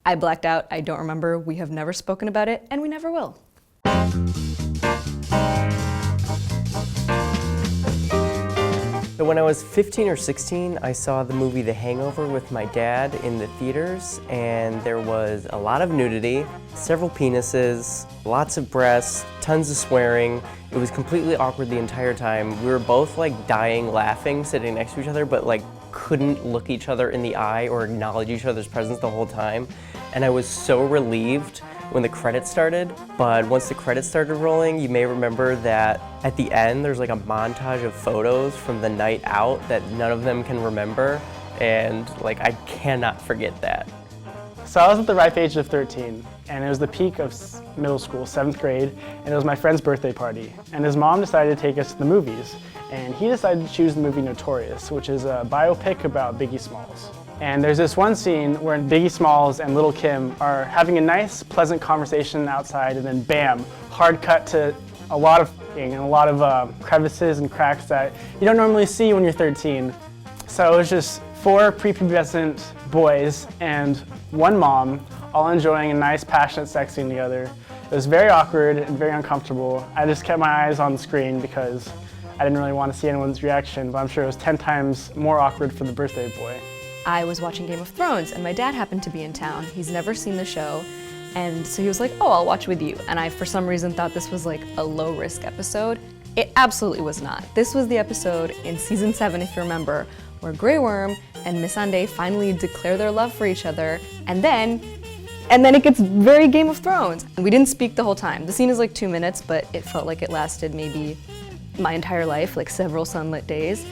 I blacked out, I don't remember, we have never spoken about it, and we never will. So when I was 15 or 16, I saw the movie The Hangover with my dad in the theaters, and there was a lot of nudity, several penises, lots of breasts, tons of swearing. It was completely awkward the entire time. We were both like dying laughing, sitting next to each other, but like couldn't look each other in the eye or acknowledge each other's presence the whole time. And I was so relieved when the credits started, but once the credits started rolling, you may remember that at the end there's like a montage of photos from the night out that none of them can remember, and like I cannot forget that. So I was at the ripe age of 13, and it was the peak of middle school, 7th grade, and it was my friend's birthday party. And his mom decided to take us to the movies, and he decided to choose the movie Notorious, which is a biopic about Biggie Smalls. And there's this one scene where Biggie Smalls and Lil' Kim are having a nice, pleasant conversation outside, and then bam, hard cut to a lot of and a lot of crevices and cracks that you don't normally see when you're 13. So it was just 4 prepubescent boys and one mom, all enjoying a nice, passionate sex scene together. It was very awkward and very uncomfortable. I just kept my eyes on the screen because I didn't really want to see anyone's reaction, but I'm sure it was 10 times more awkward for the birthday boy. I was watching Game of Thrones and my dad happened to be in town. He's never seen the show, and so he was like, oh, I'll watch with you. And I, for some reason, thought this was like a low-risk episode. It absolutely was not. This was the episode in season 7, if you remember, where Grey Worm and Missandei finally declare their love for each other, and then it gets very Game of Thrones. And we didn't speak the whole time. The scene is like 2 minutes, but it felt like it lasted maybe my entire life, like several sunlit days.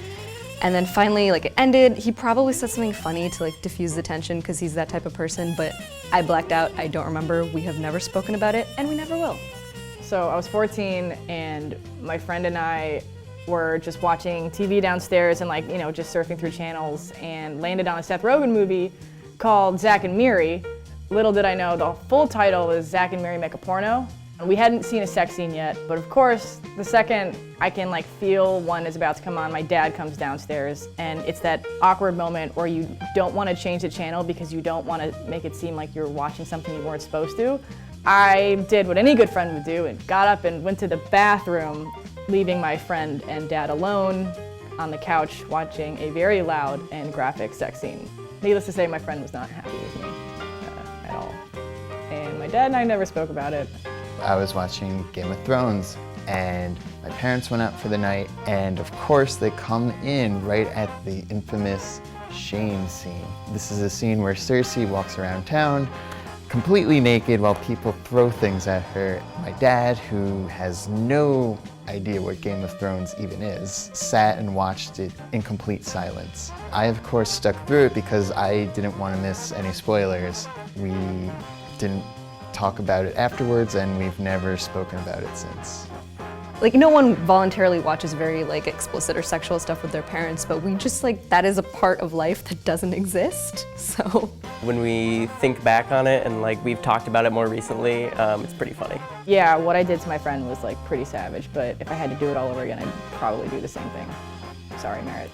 And then finally, like, it ended. He probably said something funny to like diffuse the tension because he's that type of person, but I blacked out, I don't remember, we have never spoken about it, and we never will. So I was 14 and my friend and I were just watching TV downstairs and like, you know, just surfing through channels and landed on a Seth Rogen movie called Zack and Miri. Little did I know the full title is Zack and Miri Make a Porno. We hadn't seen a sex scene yet, but of course, the second I can like feel one is about to come on, my dad comes downstairs, and it's that awkward moment where you don't want to change the channel because you don't want to make it seem like you're watching something you weren't supposed to. I did what any good friend would do and got up and went to the bathroom, leaving my friend and dad alone on the couch watching a very loud and graphic sex scene. Needless to say, my friend was not happy with me at all. And my dad and I never spoke about it. I was watching Game of Thrones and my parents went out for the night, and of course they come in right at the infamous shame scene. This is a scene where Cersei walks around town completely naked while people throw things at her. My dad, who has no idea what Game of Thrones even is, sat and watched it in complete silence. I, of course, stuck through it because I didn't want to miss any spoilers. We didn't talk about it afterwards, and we've never spoken about it since. Like, no one voluntarily watches very like explicit or sexual stuff with their parents, but we just like, that is a part of life that doesn't exist, so. When we think back on it and like we've talked about it more recently, it's pretty funny. Yeah, what I did to my friend was like pretty savage, but if I had to do it all over again, I'd probably do the same thing. Sorry, Merritt.